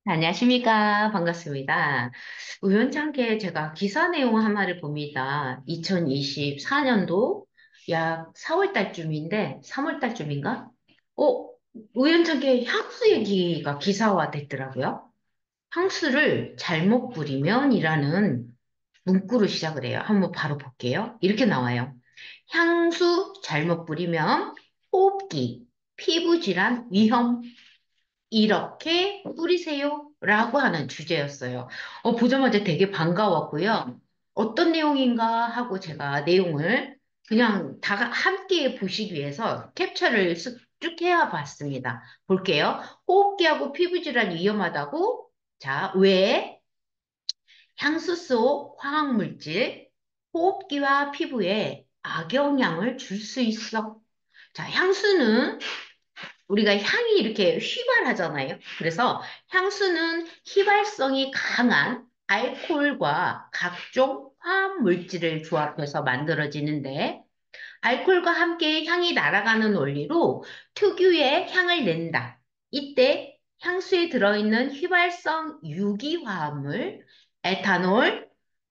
안녕하십니까. 반갑습니다. 우연찮게 제가 기사 내용 하나를 봅니다. 2024년도 약 4월 달쯤인데, 3월 달쯤인가? 어, 우연찮게 향수 얘기가 기사화 됐더라고요. 향수를 잘못 뿌리면이라는 문구로 시작을 해요. 한번 바로 볼게요. 이렇게 나와요. 향수 잘못 뿌리면 호흡기, 피부 질환 위험 이렇게 뿌리세요. 라고 하는 주제였어요. 보자마자 되게 반가웠고요. 어떤 내용인가 하고 제가 내용을 그냥 다 함께 보시기 위해서 캡처를 쭉 해와 봤습니다. 볼게요. 호흡기하고 피부질환 위험하다고? 자, 왜? 향수 속 화학물질, 호흡기와 피부에 악영향을 줄 수 있어. 자, 향수는 우리가 향이 이렇게 휘발하잖아요. 그래서 향수는 휘발성이 강한 알코올과 각종 화학 물질을 조합해서 만들어지는데 알코올과 함께 향이 날아가는 원리로 특유의 향을 낸다. 이때 향수에 들어있는 휘발성 유기화합물, 에탄올,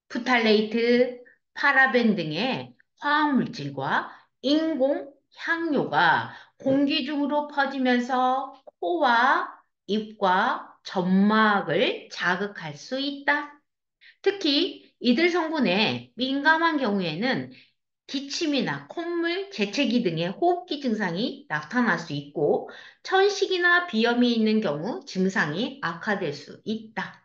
프탈레이트, 파라벤 등의 화학물질과 인공 향료가 공기 중으로 퍼지면서 코와 입과 점막을 자극할 수 있다. 특히 이들 성분에 민감한 경우에는 기침이나 콧물, 재채기 등의 호흡기 증상이 나타날 수 있고 천식이나 비염이 있는 경우 증상이 악화될 수 있다.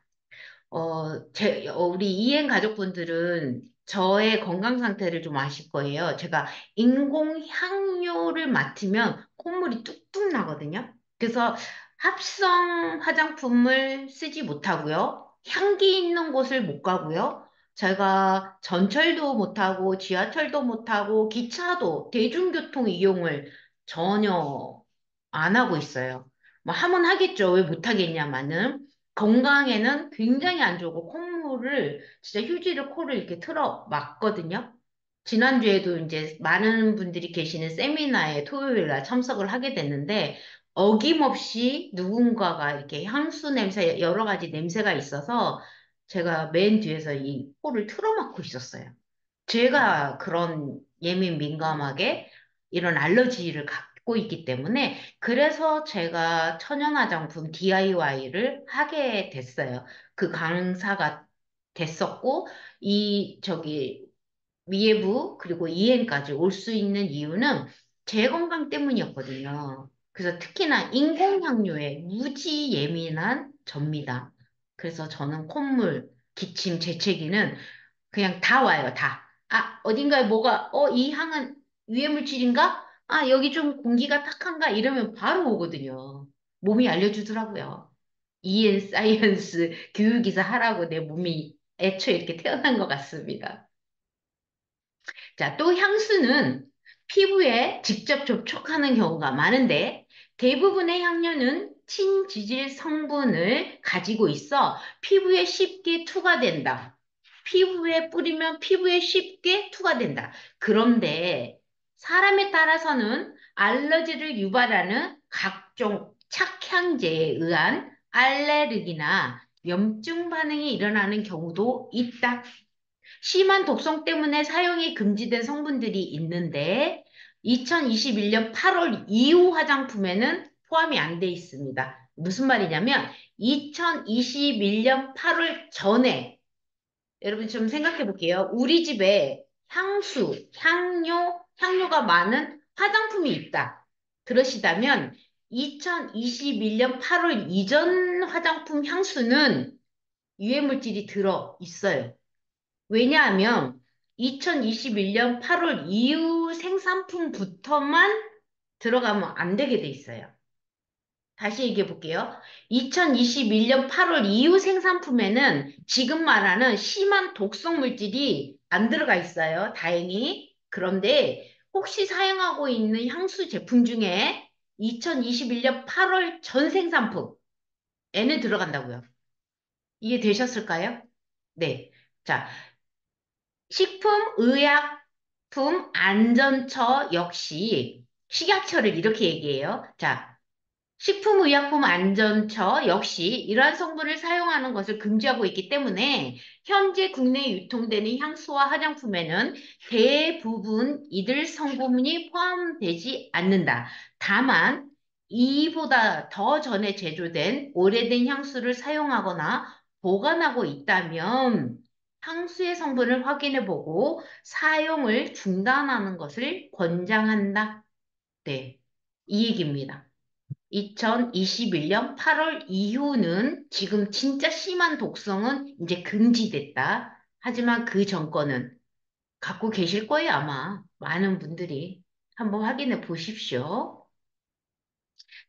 우리 이행 가족분들은 저의 건강 상태를 좀 아실 거예요. 제가 인공 향료를 맡으면 콧물이 뚝뚝 나거든요. 그래서 합성 화장품을 쓰지 못하고요. 향기 있는 곳을 못 가고요. 제가 전철도 못하고 지하철도 못하고 기차도 대중교통 이용을 전혀 안 하고 있어요. 뭐 하면 하겠죠. 왜 못하겠냐마는. 건강에는 굉장히 안 좋고 콧물을 진짜 휴지를 코를 이렇게 틀어 막거든요. 지난주에도 이제 많은 분들이 계시는 세미나에 토요일 날 참석을 하게 됐는데 어김없이 누군가가 이렇게 향수 냄새 여러 가지 냄새가 있어서 제가 맨 뒤에서 이 코를 틀어 막고 있었어요. 제가 그런 예민 민감하게 이런 알러지를 갖고 있기 때문에 그래서 제가 천연화장품 DIY를 하게 됐어요. 그 강사가 됐었고 위에부 그리고 이행까지 올 수 있는 이유는 제 건강 때문이었거든요. 그래서 특히나 인공향료에 무지 예민한 접니다. 그래서 저는 콧물, 기침, 재채기는 그냥 다 와요, 다. 아, 어딘가에 이 향은 유해 물질인가? 아, 여기 좀 공기가 탁한가? 이러면 바로 오거든요. 몸이 알려주더라고요. EN 사이언스 교육이사 하라고 내 몸이 애초에 이렇게 태어난 것 같습니다. 자, 또 향수는 피부에 직접 접촉하는 경우가 많은데 대부분의 향료는 친지질 성분을 가지고 있어 피부에 쉽게 투과된다. 피부에 뿌리면 피부에 쉽게 투과된다. 그런데 사람에 따라서는 알러지를 유발하는 각종 착향제에 의한 알레르기나 염증 반응이 일어나는 경우도 있다. 심한 독성 때문에 사용이 금지된 성분들이 있는데 2021년 8월 이후 화장품에는 포함이 안 돼 있습니다. 무슨 말이냐면 2021년 8월 전에 여러분 좀 생각해 볼게요. 우리 집에 향료가 많은 화장품이 있다. 그러시다면 2021년 8월 이전 화장품 향수는 유해물질이 들어 있어요. 왜냐하면 2021년 8월 이후 생산품부터만 들어가면 안 되게 돼 있어요. 다시 얘기해 볼게요. 2021년 8월 이후 생산품에는 지금 말하는 심한 독성 물질이 안 들어가 있어요. 다행히. 그런데 혹시 사용하고 있는 향수 제품 중에 2021년 8월 전 생산품에는 들어간다고요. 이해되셨을까요? 네. 자, 식품의약품안전처 역시 식약처를 이렇게 얘기해요. 자, 식품의약품안전처 역시 이러한 성분을 사용하는 것을 금지하고 있기 때문에 현재 국내에 유통되는 향수와 화장품에는 대부분 이들 성분이 포함되지 않는다. 다만 이보다 더 전에 제조된 오래된 향수를 사용하거나 보관하고 있다면 향수의 성분을 확인해 보고 사용을 중단하는 것을 권장한다. 네, 이 얘기입니다. 2021년 8월 이후는 지금 진짜 심한 독성은 이제 금지됐다. 하지만 그 정권은 갖고 계실 거예요, 아마. 많은 분들이. 한번 확인해 보십시오.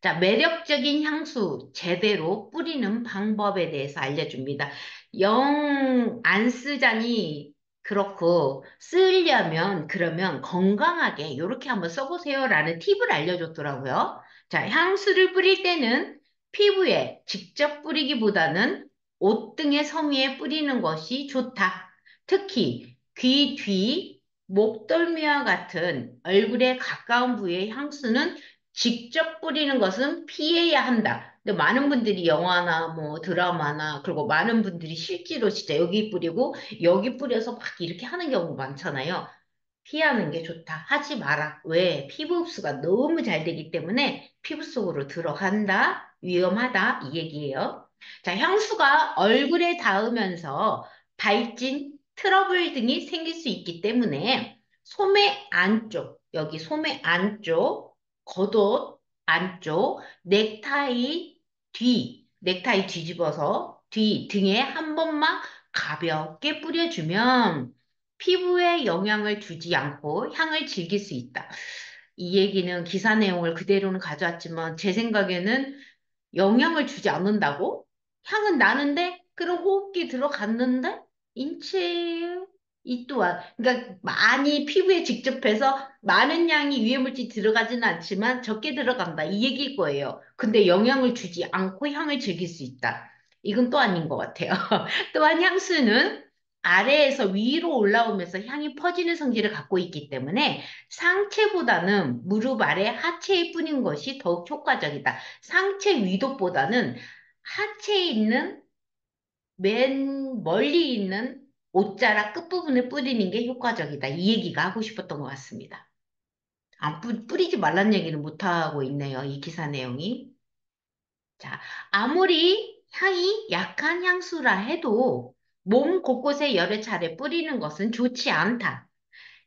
자, 매력적인 향수 제대로 뿌리는 방법에 대해서 알려줍니다. 영 안 쓰자니 그렇고 쓰려면 그러면 건강하게 이렇게 한번 써보세요라는 팁을 알려줬더라고요. 자, 향수를 뿌릴 때는 피부에 직접 뿌리기보다는 옷 등의 섬유에 뿌리는 것이 좋다. 특히 귀 뒤, 목덜미와 같은 얼굴에 가까운 부위의 향수는 직접 뿌리는 것은 피해야 한다. 근데 많은 분들이 영화나 뭐 드라마나 그리고 많은 분들이 실제로 진짜 여기 뿌리고 여기 뿌려서 막 이렇게 하는 경우 많잖아요. 피하는 게 좋다. 하지 마라. 왜? 피부 흡수가 너무 잘 되기 때문에 피부 속으로 들어간다. 위험하다. 이 얘기예요. 자, 향수가 얼굴에 닿으면서 발진, 트러블 등이 생길 수 있기 때문에 소매 안쪽, 여기 소매 안쪽, 겉옷 안쪽, 넥타이 뒤집어서 뒤 등에 한 번만 가볍게 뿌려주면 피부에 영향을 주지 않고 향을 즐길 수 있다. 이 얘기는 기사 내용을 그대로는 가져왔지만 제 생각에는 영향을 주지 않는다고? 향은 나는데 그런 호흡기 들어갔는데 인체 이 또한 그러니까 많이 피부에 직접해서 많은 양이 유해물질 들어가지는 않지만 적게 들어간다 이 얘기일 거예요. 근데 영향을 주지 않고 향을 즐길 수 있다. 이건 또 아닌 것 같아요. 또한 향수는 아래에서 위로 올라오면서 향이 퍼지는 성질을 갖고 있기 때문에 상체보다는 무릎 아래 하체에 뿌린 것이 더욱 효과적이다. 상체 위도보다는 하체에 있는 맨 멀리 있는 옷자락 끝부분에 뿌리는 게 효과적이다. 이 얘기가 하고 싶었던 것 같습니다. 뿌리지 말란 얘기는 못하고 있네요. 이 기사 내용이. 자, 아무리 향이 약한 향수라 해도 몸 곳곳에 여러 차례 뿌리는 것은 좋지 않다.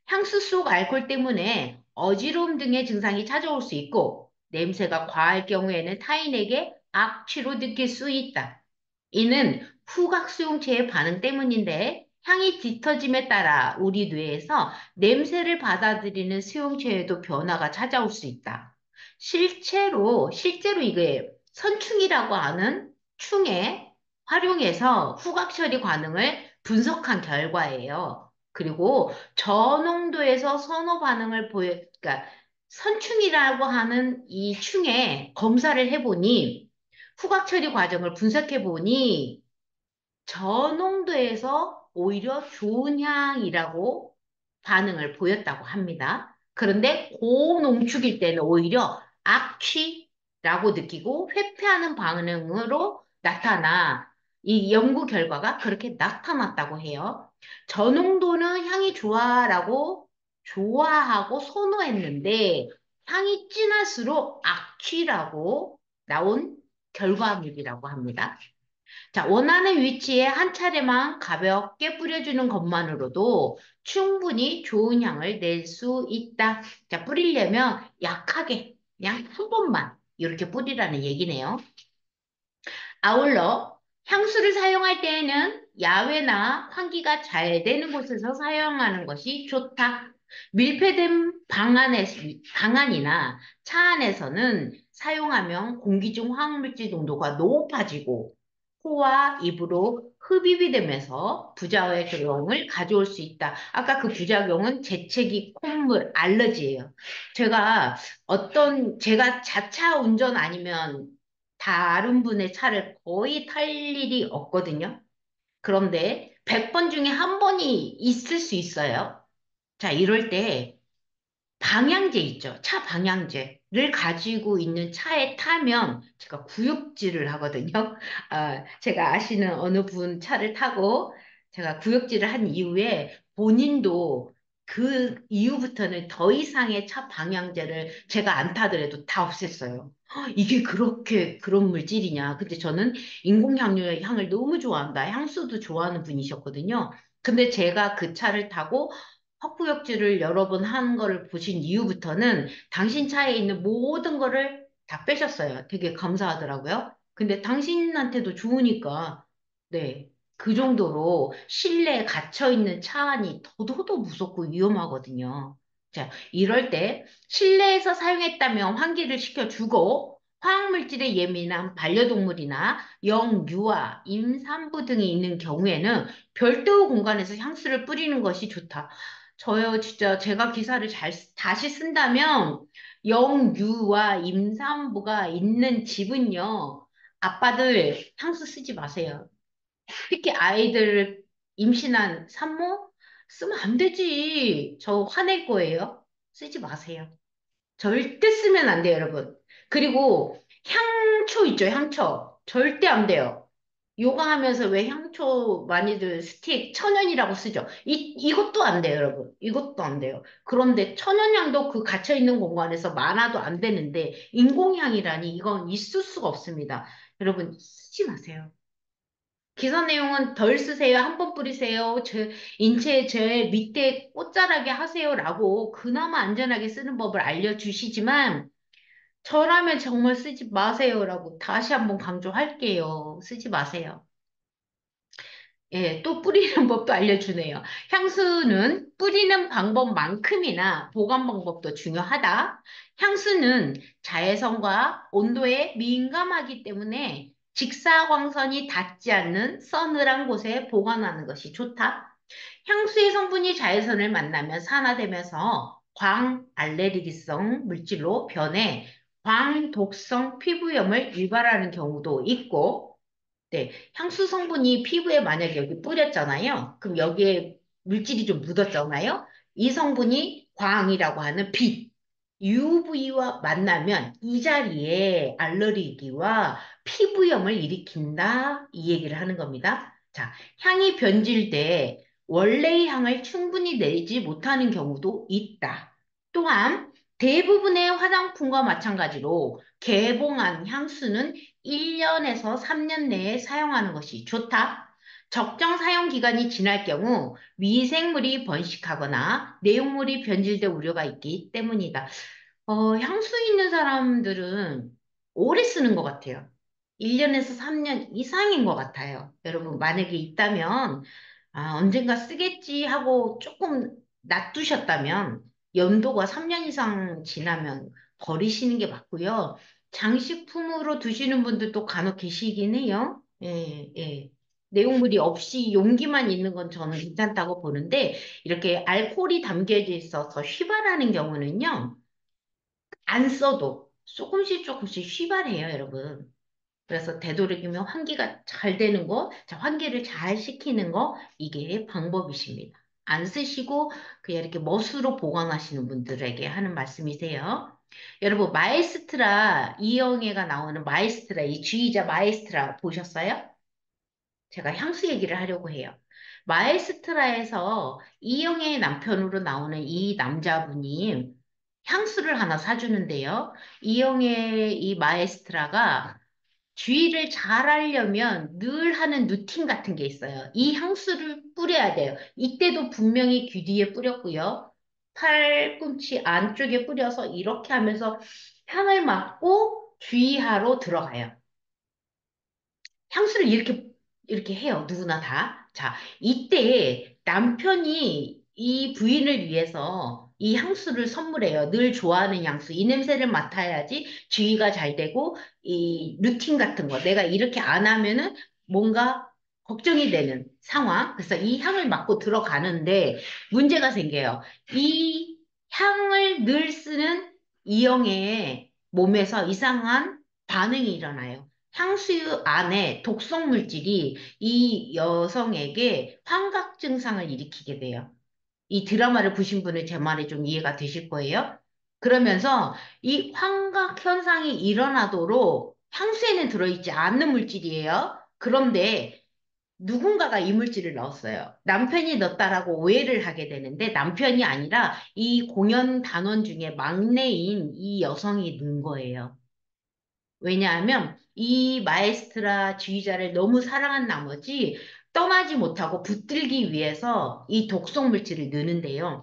향수 속 알코올 때문에 어지러움 등의 증상이 찾아올 수 있고 냄새가 과할 경우에는 타인에게 악취로 느낄 수 있다. 이는 후각 수용체의 반응 때문인데 향이 짙어짐에 따라 우리 뇌에서 냄새를 받아들이는 수용체에도 변화가 찾아올 수 있다. 실제로 이게 선충이라고 하는 충에 활용해서 후각 처리 관응을 분석한 결과예요. 그리고 저농도에서 선호 반응을 그러니까 선충이라고 하는 이 충에 검사를 해보니 후각 처리 과정을 분석해 보니 저농도에서 오히려 좋은 향이라고 반응을 보였다고 합니다. 그런데 고농축일 때는 오히려 악취라고 느끼고 회피하는 반응으로 나타나 이 연구 결과가 그렇게 나타났다고 해요. 저농도는 향이 좋아하고 선호했는데 향이 진할수록 악취라고 나온 결과물이라고 합니다. 자, 원하는 위치에 한 차례만 가볍게 뿌려주는 것만으로도 충분히 좋은 향을 낼 수 있다. 자, 뿌리려면 약하게 그냥 한 번만 이렇게 뿌리라는 얘기네요. 아울러 향수를 사용할 때에는 야외나 환기가 잘 되는 곳에서 사용하는 것이 좋다. 밀폐된 방안이나 차 안에서는 사용하면 공기 중 화학물질 농도가 높아지고 코와 입으로 흡입이 되면서 부작용을 가져올 수 있다. 아까 그 부작용은 재채기, 콧물, 알러지예요. 제가 자차 운전 아니면 다른 분의 차를 거의 탈 일이 없거든요. 그런데 100번 중에 한 번이 있을 수 있어요. 자, 이럴 때 방향제 있죠. 차 방향제. 가지고 있는 차에 타면 제가 구역질을 하거든요. 제가 아시는 어느 분 차를 타고 제가 구역질을 한 이후에 본인도 그 이후부터는 더 이상의 차 방향제를 제가 안 타더라도 다 없앴어요. 이게 그렇게 그런 물질이냐. 근데 저는 인공향료의 향을 너무 좋아한다. 향수도 좋아하는 분이셨거든요. 근데 제가 그 차를 타고 헛구역질을 여러 번 한 거를 보신 이후부터는 당신 차에 있는 모든 거를 다 빼셨어요. 되게 감사하더라고요. 근데 당신한테도 좋으니까, 네. 그 정도로 실내에 갇혀 있는 차 안이 더더더 무섭고 위험하거든요. 자, 이럴 때 실내에서 사용했다면 환기를 시켜주고 화학물질에 예민한 반려동물이나 영유아, 임산부 등이 있는 경우에는 별도 공간에서 향수를 뿌리는 것이 좋다. 저요, 진짜 제가 기사를 다시 쓴다면 영유아 임산부가 있는 집은요, 아빠들 향수 쓰지 마세요. 특히 아이들 임신한 산모 쓰면 안 되지. 저 화낼 거예요. 쓰지 마세요. 절대 쓰면 안 돼요, 여러분. 그리고 향초 있죠, 향초. 절대 안 돼요. 요가 하면서 왜 향초 많이들 스틱 천연이라고 쓰죠? 이것도 안 돼요, 여러분. 이것도 안 돼요. 그런데 천연향도 그 갇혀있는 공간에서 많아도 안 되는데 인공향이라니 이건 있을 수가 없습니다. 여러분, 쓰지 마세요. 기사 내용은 덜 쓰세요. 한 번 뿌리세요. 인체 제일 밑에 꽃자라게 하세요라고 그나마 안전하게 쓰는 법을 알려주시지만 저라면 정말 쓰지 마세요라고 다시 한번 강조할게요. 쓰지 마세요. 예, 또 뿌리는 법도 알려주네요. 향수는 뿌리는 방법만큼이나 보관 방법도 중요하다. 향수는 자외선과 온도에 민감하기 때문에 직사광선이 닿지 않는 서늘한 곳에 보관하는 것이 좋다. 향수의 성분이 자외선을 만나면 산화되면서 광 알레르기성 물질로 변해 광독성 피부염을 유발하는 경우도 있고, 네, 향수 성분이 피부에 만약에 여기 뿌렸잖아요. 그럼 여기에 물질이 좀 묻었잖아요. 이 성분이 광이라고 하는 빛, UV와 만나면 이 자리에 알레르기와 피부염을 일으킨다. 이 얘기를 하는 겁니다. 자, 향이 변질돼 원래의 향을 충분히 내지 못하는 경우도 있다. 또한 대부분의 화장품과 마찬가지로 개봉한 향수는 1년에서 3년 내에 사용하는 것이 좋다. 적정 사용 기간이 지날 경우 미생물이 번식하거나 내용물이 변질될 우려가 있기 때문이다. 향수 있는 사람들은 오래 쓰는 것 같아요. 1년에서 3년 이상인 것 같아요. 여러분, 만약에 있다면, 언젠가 쓰겠지 하고 조금 놔두셨다면, 연도가 3년 이상 지나면 버리시는 게 맞고요. 장식품으로 두시는 분들도 간혹 계시긴 해요. 예, 예. 내용물이 없이 용기만 있는 건 저는 괜찮다고 보는데, 이렇게 알코올이 담겨져 있어서 휘발하는 경우는요, 안 써도 조금씩 조금씩 휘발해요, 여러분. 그래서 되도록이면 환기가 잘 되는 거, 자, 환기를 잘 시키는 거, 이게 방법이십니다. 안 쓰시고 그냥 이렇게 멋으로 보관하시는 분들에게 하는 말씀이세요. 여러분, 마에스트라, 이영애가 나오는 마에스트라, 이 주의자 마에스트라 보셨어요? 제가 향수 얘기를 하려고 해요. 마에스트라에서 이영애의 남편으로 나오는 이 남자분이 향수를 하나 사주는데요. 이영애 이 마에스트라가 주의를 잘 하려면 늘 하는 루틴 같은 게 있어요. 이 향수를 뿌려야 돼요. 이때도 분명히 귀 뒤에 뿌렸고요. 팔꿈치 안쪽에 뿌려서 이렇게 하면서 향을 맡고 주의하러 들어가요. 향수를 이렇게 해요. 누구나 다. 자, 이때 남편이 이 부인을 위해서 이 향수를 선물해요. 늘 좋아하는 향수. 이 냄새를 맡아야지 주의가 잘 되고, 이 루틴 같은 거. 내가 이렇게 안 하면은 뭔가 걱정이 되는 상황. 그래서 이 향을 맡고 들어가는데 문제가 생겨요. 이 향을 늘 쓰는 이영애의 몸에서 이상한 반응이 일어나요. 향수 안에 독성 물질이 이 여성에게 환각 증상을 일으키게 돼요. 이 드라마를 보신 분은 제 말이 좀 이해가 되실 거예요. 그러면서 이 환각 현상이 일어나도록 향수에는 들어있지 않는 물질이에요. 그런데 누군가가 이 물질을 넣었어요. 남편이 넣었다라고 오해를 하게 되는데 남편이 아니라 이 공연 단원 중에 막내인 이 여성이 넣은 거예요. 왜냐하면 이 마에스트라 지휘자를 너무 사랑한 나머지 떠나지 못하고 붙들기 위해서 이 독성 물질을 넣는데요.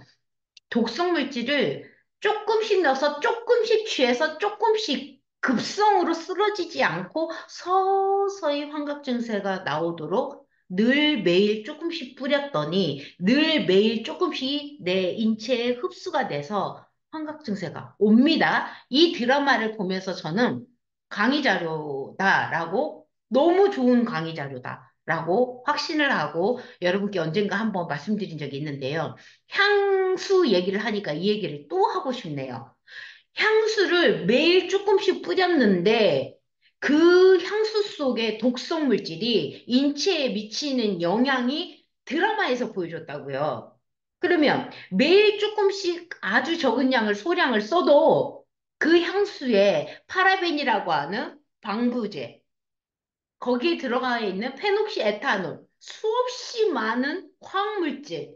독성 물질을 조금씩 넣어서 조금씩 취해서 조금씩 급성으로 쓰러지지 않고 서서히 환각 증세가 나오도록 늘 매일 조금씩 뿌렸더니 늘 매일 조금씩 내 인체에 흡수가 돼서 환각 증세가 옵니다. 이 드라마를 보면서 저는 강의 자료다라고 너무 좋은 강의 자료다라고 확신을 하고 여러분께 언젠가 한번 말씀드린 적이 있는데요. 향수 얘기를 하니까 이 얘기를 또 하고 싶네요. 향수를 매일 조금씩 뿌렸는데 그 향수 속의 독성 물질이 인체에 미치는 영향이 드라마에서 보여줬다고요. 그러면 매일 조금씩 아주 적은 양을 소량을 써도 그 향수에 파라벤이라고 하는 방부제, 거기에 들어가 있는 페녹시 에탄올, 수없이 많은 화학물질,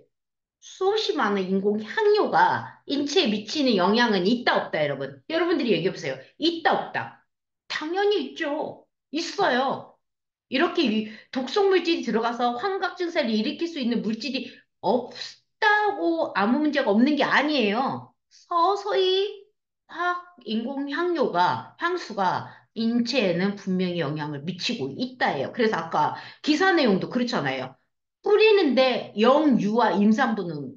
수없이 많은 인공 향료가 인체에 미치는 영향은 있다 없다 여러분. 여러분들이 얘기해 보세요. 있다 없다. 당연히 있죠. 있어요. 이렇게 독성 물질이 들어가서 환각 증세를 일으킬 수 있는 물질이 없다고 아무 문제가 없는 게 아니에요. 서서히 화학 인공 향료가 향수가 인체에는 분명히 영향을 미치고 있다예요. 그래서 아까 기사 내용도 그렇잖아요. 뿌리는데 영유아 임산부는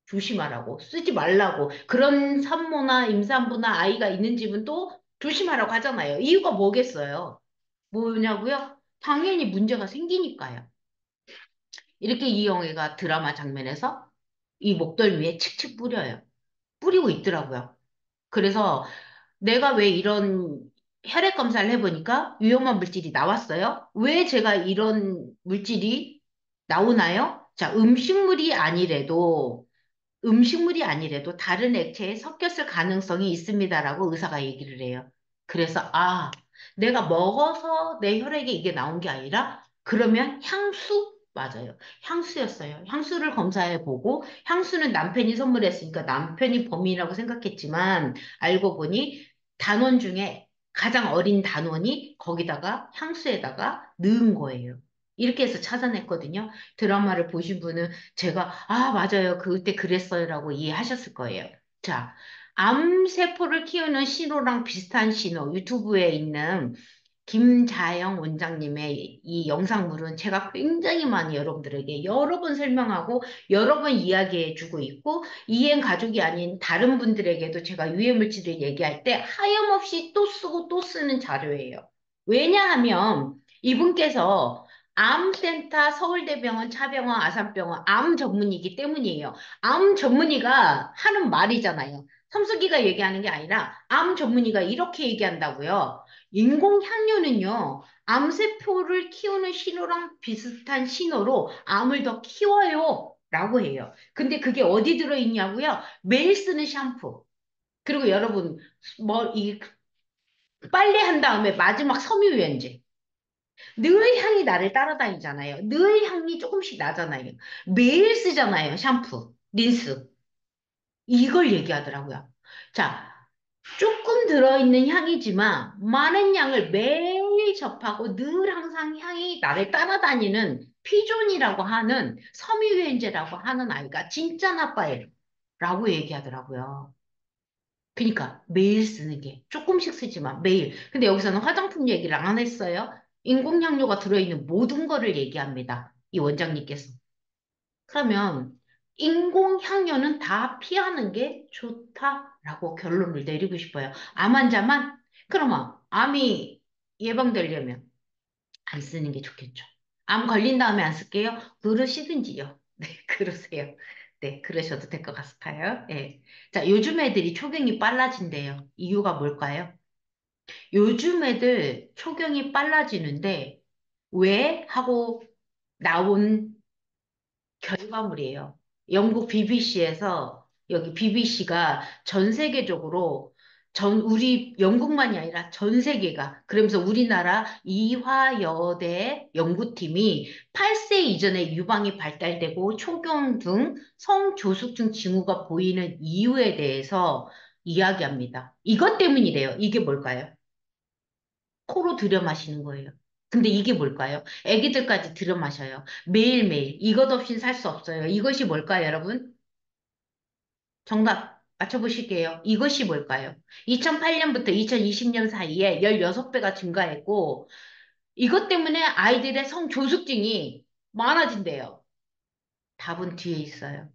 조심하라고, 쓰지 말라고. 그런 산모나 임산부나 아이가 있는 집은 또 조심하라고 하잖아요. 이유가 뭐겠어요? 뭐냐고요? 당연히 문제가 생기니까요. 이렇게 이영애가 드라마 장면에서 이 목덜미에 칙칙 뿌려요. 뿌리고 있더라고요. 그래서 내가 왜 이런 혈액 검사를 해보니까 위험한 물질이 나왔어요? 왜 제가 이런 물질이 나오나요? 자, 음식물이 아니래도 다른 액체에 섞였을 가능성이 있습니다라고 의사가 얘기를 해요. 그래서, 아, 내가 먹어서 내 혈액에 이게 나온 게 아니라, 그러면 향수? 맞아요. 향수였어요. 향수를 검사해 보고, 향수는 남편이 선물했으니까 남편이 범인이라고 생각했지만, 알고 보니 단원 중에 가장 어린 단원이 거기다가 향수에다가 넣은 거예요. 이렇게 해서 찾아냈거든요. 드라마를 보신 분은 제가, 아, 맞아요. 그때 그랬어요라고 이해하셨을 거예요. 자, 암세포를 키우는 신호랑 비슷한 신호, 유튜브에 있는 김자영 원장님의 이 영상물은 제가 굉장히 많이 여러분들에게 여러 번 설명하고 여러 번 이야기해 주고 있고, 이행 가족이 아닌 다른 분들에게도 제가 유해물질을 얘기할 때 하염없이 또 쓰고 또 쓰는 자료예요. 왜냐하면 이분께서 암센터, 서울대병원, 차병원, 아산병원 암 전문의이기 때문이에요. 암 전문의가 하는 말이잖아요. 삼수기가 얘기하는 게 아니라 암 전문의가 이렇게 얘기한다고요. 인공향료는요, 암세포를 키우는 신호랑 비슷한 신호로 암을 더 키워요. 라고 해요. 근데 그게 어디 들어있냐고요? 매일 쓰는 샴푸. 그리고 여러분, 빨래한 다음에 마지막 섬유유연제. 늘 향이 나를 따라다니잖아요. 늘 향이 조금씩 나잖아요. 매일 쓰잖아요. 샴푸, 린스. 이걸 얘기하더라고요. 자, 조금 들어있는 향이지만 많은 양을 매일 접하고 늘 항상 향이 나를 따라다니는 피존이라고 하는 섬유유연제라고 하는 아이가 진짜 나빠요. 라고 얘기하더라고요. 그러니까 매일 쓰는 게 조금씩 쓰지만 매일. 근데 여기서는 화장품 얘기를 안 했어요. 인공향료가 들어있는 모든 거를 얘기합니다. 이 원장님께서. 그러면 인공향료는 다 피하는 게 좋다라고 결론을 내리고 싶어요. 암 환자만? 그러면 암이 예방되려면 안 쓰는 게 좋겠죠. 암 걸린 다음에 안 쓸게요. 그러시든지요. 네, 그러세요. 네, 그러셔도 될 것 같아요. 네. 자, 요즘 애들이 초경이 빨라진대요. 이유가 뭘까요? 요즘 애들 초경이 빨라지는데 왜? 하고 나온 결과물이에요. 영국 BBC에서 여기 BBC가 전 세계적으로 우리 영국만이 아니라 전 세계가 그러면서 우리나라 이화여대 연구팀이 8세 이전에 유방이 발달되고 초경 등 성조숙증 징후가 보이는 이유에 대해서 이야기합니다. 이것 때문이래요. 이게 뭘까요? 코로 들여 마시는 거예요. 근데 이게 뭘까요? 애기들까지 들여 마셔요. 매일매일. 이것 없이는 살 수 없어요. 이것이 뭘까요, 여러분? 정답 맞춰보실게요. 이것이 뭘까요? 2008년부터 2020년 사이에 16배가 증가했고, 이것 때문에 아이들의 성조숙증이 많아진대요. 답은 뒤에 있어요.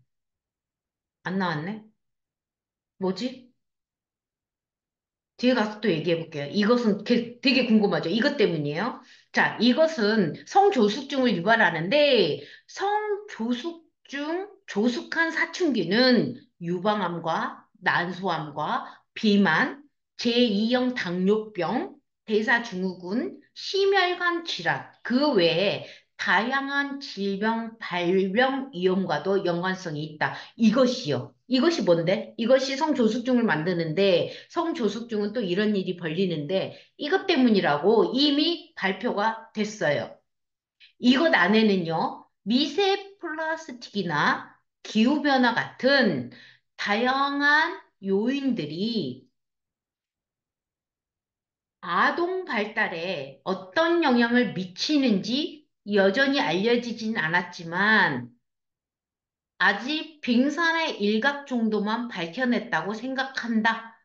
안 나왔네? 뭐지? 뒤에 가서 또 얘기해 볼게요. 이것은 되게 궁금하죠? 이것 때문이에요. 자, 이것은 성조숙증을 유발하는데, 성조숙증, 조숙한 사춘기는 유방암과 난소암과 비만, 제2형 당뇨병, 대사증후군, 심혈관 질환, 그 외에 다양한 질병, 발병 위험과도 연관성이 있다. 이것이요. 이것이 뭔데? 이것이 성조숙증을 만드는데 성조숙증은 또 이런 일이 벌리는데 이것 때문이라고 이미 발표가 됐어요. 이것 안에는요, 미세 플라스틱이나 기후변화 같은 다양한 요인들이 아동 발달에 어떤 영향을 미치는지 여전히 알려지진 않았지만 아직 빙산의 일각 정도만 밝혀냈다고 생각한다.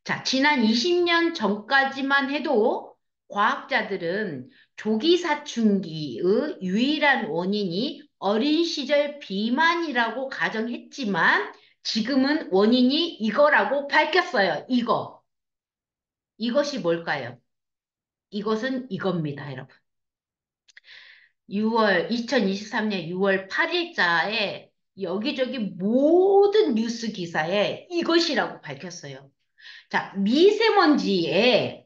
자, 지난 20년 전까지만 해도 과학자들은 조기 사춘기의 유일한 원인이 어린 시절 비만이라고 가정했지만 지금은 원인이 이거라고 밝혔어요. 이거. 이것이 뭘까요? 이것은 이겁니다, 여러분. 2023년 6월 8일자에 여기저기 모든 뉴스 기사에 이것이라고 밝혔어요. 자, 미세먼지에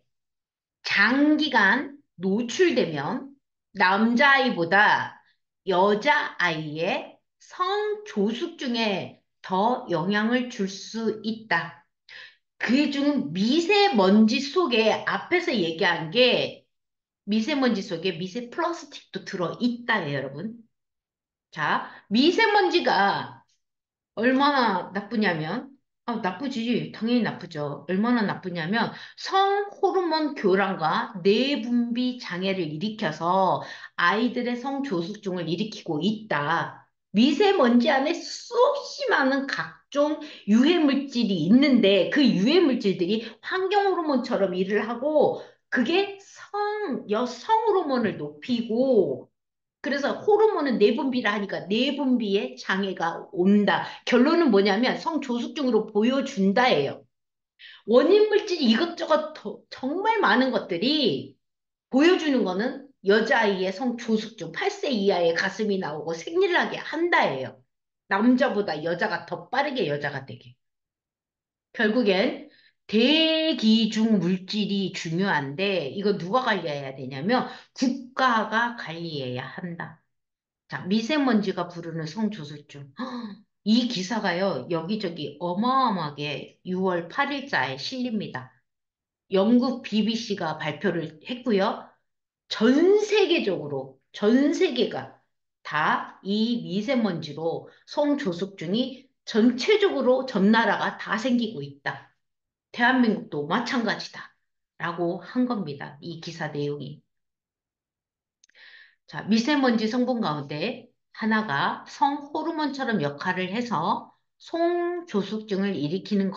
장기간 노출되면 남자아이보다 여자아이의 성조숙증에 더 영향을 줄 수 있다. 그중 미세먼지 속에 앞에서 얘기한 게 미세먼지 속에 미세 플라스틱도 들어있다예요, 여러분. 자, 미세먼지가 얼마나 나쁘냐면, 나쁘지. 당연히 나쁘죠. 얼마나 나쁘냐면, 성호르몬 교란과 내분비 장애를 일으켜서 아이들의 성조숙증을 일으키고 있다. 미세먼지 안에 수없이 많은 각종 유해물질이 있는데, 그 유해물질들이 환경호르몬처럼 일을 하고, 그게 여성호르몬을 높이고, 그래서 호르몬은 내분비를 하니까 내분비에 장애가 온다. 결론은 뭐냐면 성조숙증으로 보여준다예요. 원인 물질이 이것저것 정말 많은 것들이 보여주는 거는 여자아이의 성조숙증, 8세 이하의 가슴이 나오고 생리를 하게 한다예요. 남자보다 여자가 더 빠르게 여자가 되게. 결국엔 대기 중 물질이 중요한데 이거 누가 관리해야 되냐면 국가가 관리해야 한다. 자, 미세먼지가 부르는 성조술증. 이 기사가요, 여기저기 어마어마하게 6월 8일자에 실립니다. 영국 BBC가 발표를 했고요. 전 세계적으로, 전 세계가 다 이 미세먼지로 성조숙증이 전체적으로 전 나라가 다 생기고 있다. 대한민국도 마찬가지다. 라고 한 겁니다. 이 기사 내용이. 자, 미세먼지 성분 가운데 하나가 성호르몬처럼 역할을 해서 송조숙증을 일으키는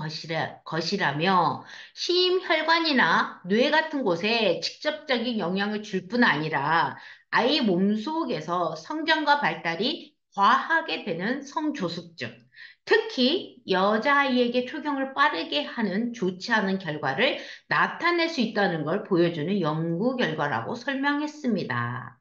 것이라며 심혈관이나 뇌 같은 곳에 직접적인 영향을 줄 뿐 아니라 아이 몸속에서 성장과 발달이 과하게 되는 성조숙증, 특히 여자아이에게 초경을 빠르게 하는 좋지 않은 결과를 나타낼 수 있다는 걸 보여주는 연구 결과라고 설명했습니다.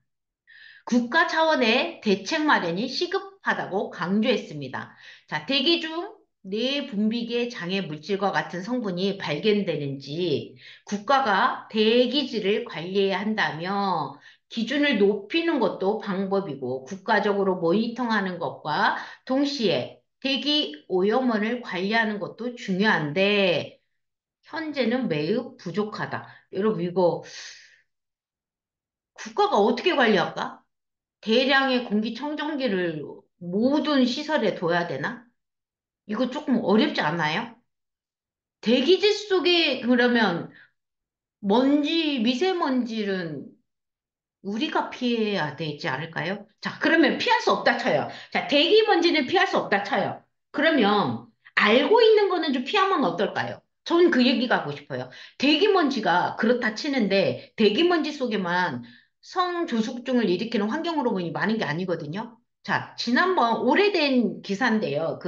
국가 차원의 대책 마련이 시급하다고 강조했습니다. 자, 대기 중 뇌분비계 장애 물질과 같은 성분이 발견되는지 국가가 대기질을 관리해야 한다며 기준을 높이는 것도 방법이고 국가적으로 모니터하는 것과 동시에 대기 오염원을 관리하는 것도 중요한데, 현재는 매우 부족하다. 여러분, 이거 국가가 어떻게 관리할까? 대량의 공기청정기를 모든 시설에 둬야 되나? 이거 조금 어렵지 않아요? 대기질 속에 그러면 미세먼지는 우리가 피해야 되지 않을까요? 자, 그러면 피할 수 없다 쳐요. 자, 대기먼지는 피할 수 없다 쳐요. 그러면 알고 있는 거는 좀 피하면 어떨까요? 전 그 얘기가 하고 싶어요. 대기먼지가 그렇다 치는데 대기먼지 속에만 성조숙증을 일으키는 환경호르몬이 많은 게 아니거든요. 자, 지난번 오래된 기사인데요.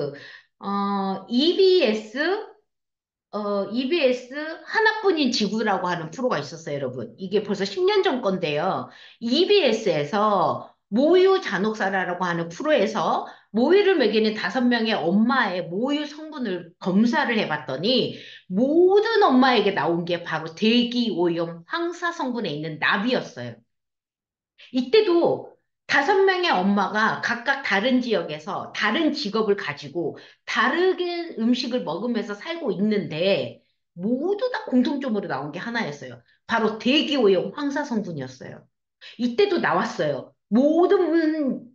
EBS 하나뿐인 지구라고 하는 프로가 있었어요, 여러분. 이게 벌써 10년 전 건데요. EBS에서 모유 잔혹사라고 하는 프로에서 모유를 먹이는 5명의 엄마의 모유 성분을 검사를 해봤더니 모든 엄마에게 나온 게 바로 대기오염 황사 성분에 있는 납이었어요. 이때도 5명의 엄마가 각각 다른 지역에서 다른 직업을 가지고 다르게 음식을 먹으면서 살고 있는데 모두 다 공통점으로 나온 게 하나였어요. 바로 대기오염 황사 성분이었어요. 이때도 나왔어요. 모든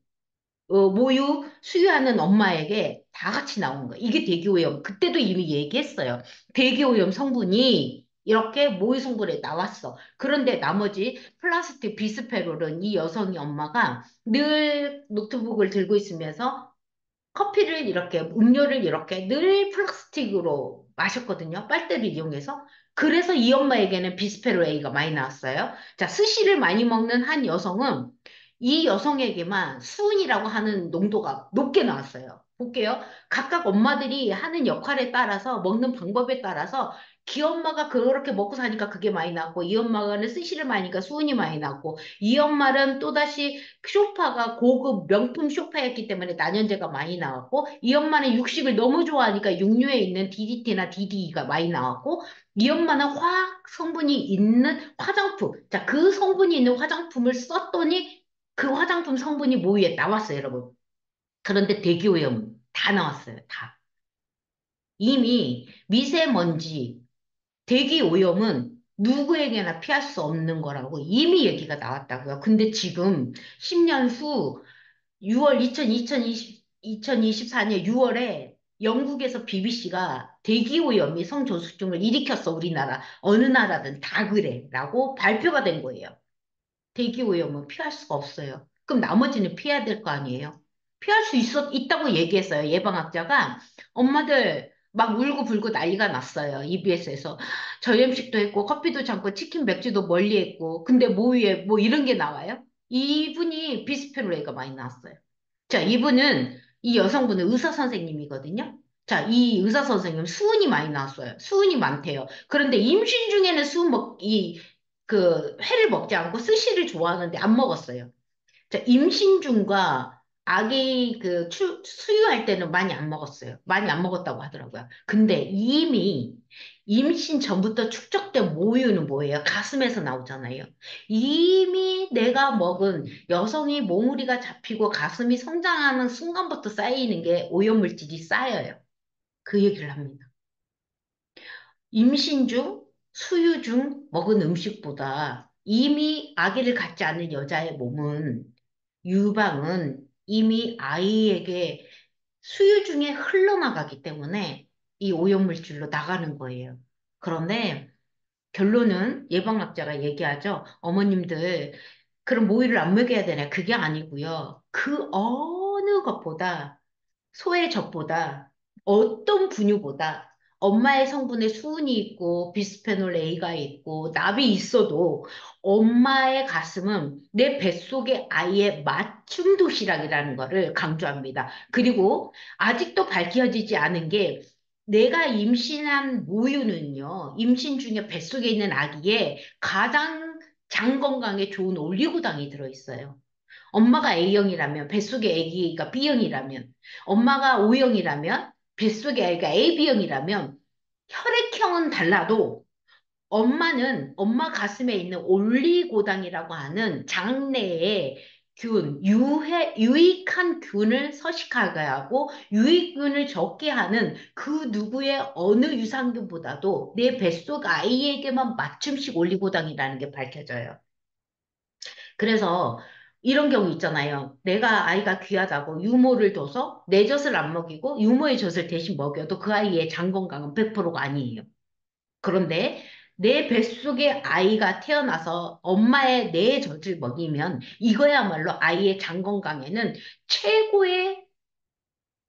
모유 수유하는 엄마에게 다 같이 나온 거예요. 이게 대기오염. 그때도 이미 얘기했어요. 대기오염 성분이 이렇게 모유 성분에 나왔어. 그런데 나머지 플라스틱 비스페롤은 이 여성이 엄마가 늘 노트북을 들고 있으면서 커피를 이렇게, 음료를 이렇게 늘 플라스틱으로 마셨거든요. 빨대를 이용해서. 그래서 이 엄마에게는 비스페로 A가 많이 나왔어요. 자, 스시를 많이 먹는 한 여성은 이 여성에게만 수은이라고 하는 농도가 높게 나왔어요. 볼게요. 각각 엄마들이 하는 역할에 따라서 먹는 방법에 따라서 기엄마가 그렇게 먹고 사니까 그게 많이 나왔고 이 엄마가는 스시를 많이 하니까 수은이 많이 나왔고 이 엄마는 또다시 쇼파가 고급 명품 쇼파였기 때문에 난연제가 많이 나왔고 이 엄마는 육식을 너무 좋아하니까 육류에 있는 DDT나 DDE가 많이 나왔고 이 엄마는 화학 성분이 있는 화장품 자, 그 성분이 있는 화장품을 썼더니 그 화장품 성분이 모유에 나왔어요, 여러분. 그런데 대기오염 다 나왔어요, 다. 이미 미세먼지, 대기오염은 누구에게나 피할 수 없는 거라고 이미 얘기가 나왔다고요. 근데 지금 10년 후 6월 2024년 6월에 영국에서 BBC가 대기오염이 성저숙증을 일으켰어, 우리나라. 어느 나라든 다 그래. 라고 발표가 된 거예요. 대기오염은 피할 수가 없어요. 그럼 나머지는 피해야 될 거 아니에요? 피할 수 있다고 얘기했어요. 예방학자가. 엄마들 막 울고 불고 난리가 났어요. EBS에서. 저염식도 했고, 커피도 참고, 치킨 맥주도 멀리 했고, 근데 뭐 위에 뭐 이런 게 나와요? 이분이 비스페루에가 많이 나왔어요. 자, 이 여성분은 의사 선생님이거든요. 자, 이 의사 선생님 수은이 많이 나왔어요. 수은이 많대요. 그런데 임신 중에는 회를 먹지 않고 스시를 좋아하는데 안 먹었어요. 자, 임신 중과 아기 수유할 때는 많이 안 먹었어요. 많이 안 먹었다고 하더라고요. 근데 이미 임신 전부터 축적된 모유는 뭐예요? 가슴에서 나오잖아요. 이미 내가 먹은 여성이 몽우리가 잡히고 가슴이 성장하는 순간부터 쌓이는 게 오염물질이 쌓여요. 그 얘기를 합니다. 임신 중, 수유 중 먹은 음식보다 이미 아기를 갖지 않은 여자의 몸은 유방은 이미 아이에게 수유 중에 흘러나가기 때문에 이 오염물질로 나가는 거예요. 그런데 결론은 예방학자가 얘기하죠. 어머님들, 그럼 모유를 안 먹여야 되나? 그게 아니고요. 그 어느 것보다 소의 젖보다 어떤 분유보다 엄마의 성분에 수은이 있고 비스페놀 A가 있고 납이 있어도 엄마의 가슴은 내 뱃속의 아이의 맞춤 도시락이라는 것을 강조합니다. 그리고 아직도 밝혀지지 않은 게 내가 임신한 모유는요, 임신 중에 뱃속에 있는 아기에 가장 장 건강에 좋은 올리고당이 들어있어요. 엄마가 A형이라면 뱃속의 아기가 B형이라면 엄마가 O형이라면 뱃속의 아이가 AB형이라면 혈액형은 달라도 엄마 가슴에 있는 올리고당이라고 하는 장내에 유익한 균을 서식하게 하고 유익균을 적게 하는 그 누구의 어느 유산균보다도 내 뱃속 아이에게만 맞춤식 올리고당이라는 게 밝혀져요. 그래서 이런 경우 있잖아요. 내가 아이가 귀하다고 유모를 둬서 내 젖을 안 먹이고 유모의 젖을 대신 먹여도 그 아이의 장 건강은 100%가 아니에요. 그런데 내 뱃속에 아이가 태어나서 엄마의 내 젖을 먹이면 이거야말로 아이의 장 건강에는 최고의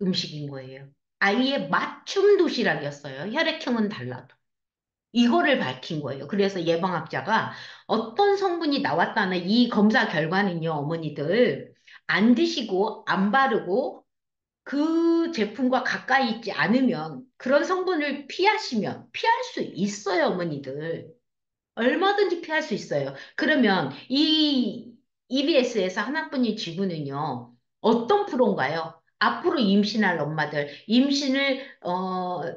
음식인 거예요. 아이의 맞춤 도시락이었어요. 혈액형은 달라도. 이거를 밝힌 거예요. 그래서 예방학자가 어떤 성분이 나왔다는 이 검사 결과는요, 어머니들, 안 드시고, 안 바르고, 그 제품과 가까이 있지 않으면, 그런 성분을 피하시면, 피할 수 있어요, 어머니들. 얼마든지 피할 수 있어요. 그러면 이 EBS에서 하나뿐인 지구는요, 어떤 프로인가요? 앞으로 임신할 엄마들,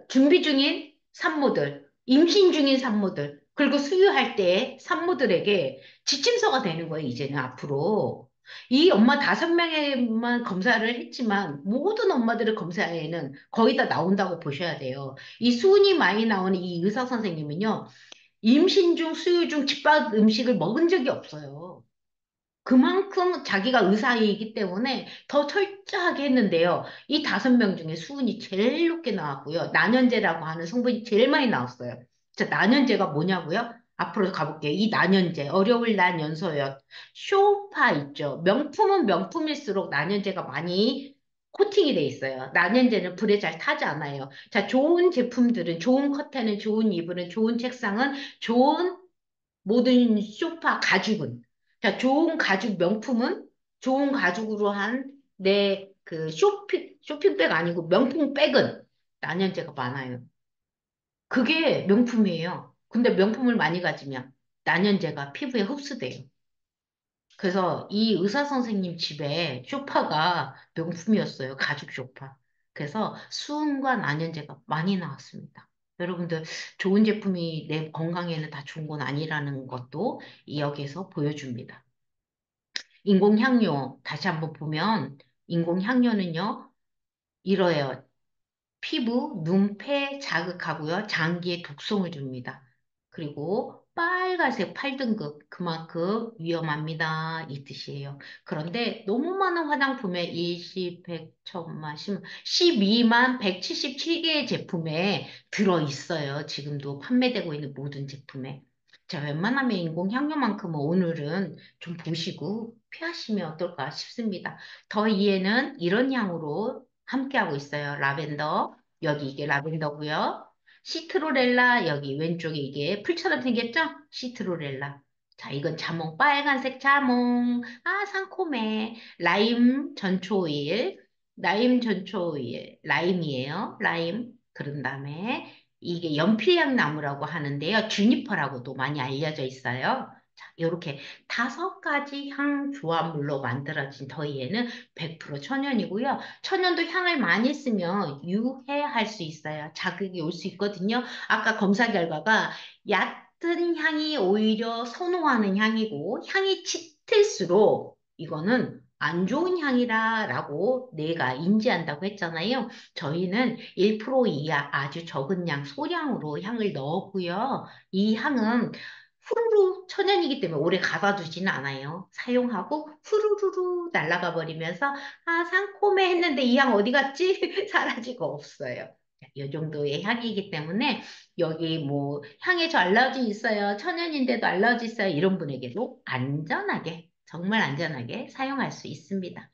준비 중인 산모들, 임신 중인 산모들, 그리고 수유할 때 산모들에게 지침서가 되는 거예요, 이제는 앞으로. 이 엄마 5명에만 검사를 했지만 모든 엄마들의 검사에는 거의 다 나온다고 보셔야 돼요. 이 수은이 많이 나오는 이 의사 선생님은요, 임신 중, 수유 중 집밥 음식을 먹은 적이 없어요. 그만큼 자기가 의사이기 때문에 더 철저하게 했는데요. 이 5명 중에 수은이 제일 높게 나왔고요. 난연제라고 하는 성분이 제일 많이 나왔어요. 자, 난연제가 뭐냐고요? 앞으로 가볼게요. 이 난연제, 어려울 난연소연, 쇼파 있죠. 명품은 명품일수록 난연제가 많이 코팅이 돼 있어요. 난연제는 불에 잘 타지 않아요. 자, 좋은 제품들은, 좋은 커튼은, 좋은 이불은, 좋은 책상은, 좋은 모든 소파 가죽은. 자, 좋은 가죽 명품은 좋은 가죽으로 한 내 그 쇼핑백 아니고 명품 백은 난연제가 많아요. 그게 명품이에요. 근데 명품을 많이 가지면 난연제가 피부에 흡수돼요. 그래서 이 의사 선생님 집에 쇼파가 명품이었어요. 가죽 쇼파. 그래서 수은과 난연제가 많이 나왔습니다. 여러분들 좋은 제품이 내 건강에는 다 좋은 건 아니라는 것도 이 여기서 보여줍니다. 인공향료 다시 한번 보면 인공향료는요 이러해요. 피부, 눈, 폐 자극하고요. 장기에 독성을 줍니다. 그리고 빨간색 8등급 그만큼 위험합니다. 이 뜻이에요. 그런데 너무 많은 화장품에 20, 100, 1000만, 12만 177개의 제품에 들어있어요. 지금도 판매되고 있는 모든 제품에. 자, 웬만하면 인공향료만큼은 오늘은 좀 보시고 피하시면 어떨까 싶습니다. 더 이에는 이런 향으로 함께하고 있어요. 라벤더. 여기 이게 라벤더고요. 시트로렐라 여기 왼쪽에 이게 풀처럼 생겼죠? 시트로렐라. 자, 이건 자몽, 빨간색 자몽. 아, 상콤해. 라임 전초 오일, 라임이에요. 라임. 그런 다음에 이게 연필향 나무라고 하는데요. 주니퍼라고도 많이 알려져 있어요. 자, 이렇게 5가지 향 조합물로 만들어진 더이에는 100% 천연이고요. 천연도 향을 많이 쓰면 유해할 수 있어요. 자극이 올 수 있거든요. 아까 검사 결과가 얕은 향이 오히려 선호하는 향이고 향이 짙을수록 이거는 안 좋은 향이라고 내가 인지한다고 했잖아요. 저희는 1% 이하 아주 적은 양, 소량으로 향을 넣었고요. 이 향은 후루루 천연이기 때문에 오래 가둬두지는 않아요. 사용하고 후루루루 날아가 버리면서 아, 상콤해 했는데 이 향 어디 갔지? 사라지고 없어요. 이 정도의 향이기 때문에 여기 뭐 향에 저 알러지 있어요. 천연인데도 알러지 있어요. 이런 분에게도 안전하게, 정말 안전하게 사용할 수 있습니다.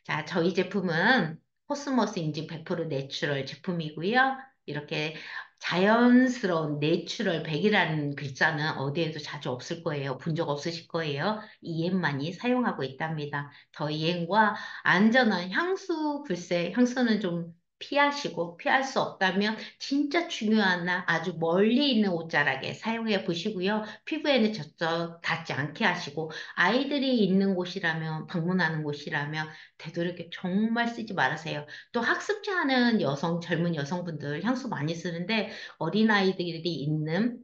자, 저희 제품은 코스모스 인증 100% 내추럴 제품이고요. 이렇게 자연스러운 내추럴 100이라는 글자는 어디에도 자주 없을 거예요. 본 적 없으실 거예요. EM만이 사용하고 있답니다. 더 이엠과 안전한 향수, 글쎄, 향수는 좀 피하시고 피할 수 없다면 진짜 중요한 날 아주 멀리 있는 옷자락에 사용해 보시고요. 피부에는 젖적 닿지 않게 하시고 아이들이 있는 곳이라면 방문하는 곳이라면 되도록이면 정말 쓰지 말으세요. 또 학습지 하는 젊은 여성분들 향수 많이 쓰는데 어린아이들이 있는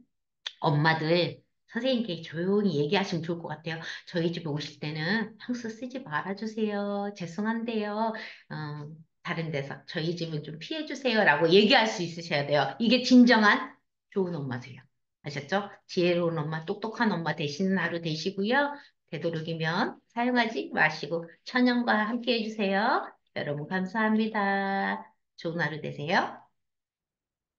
엄마들 선생님께 조용히 얘기하시면 좋을 것 같아요. 저희 집에 오실 때는 향수 쓰지 말아주세요. 죄송한데요. 어, 다른 데서 저희 집은 좀 피해주세요. 라고 얘기할 수 있으셔야 돼요. 이게 진정한 좋은 엄마세요. 아셨죠? 지혜로운 엄마, 똑똑한 엄마 되시는 하루 되시고요. 되도록이면 사용하지 마시고 천연과 함께 해주세요. 여러분 감사합니다. 좋은 하루 되세요.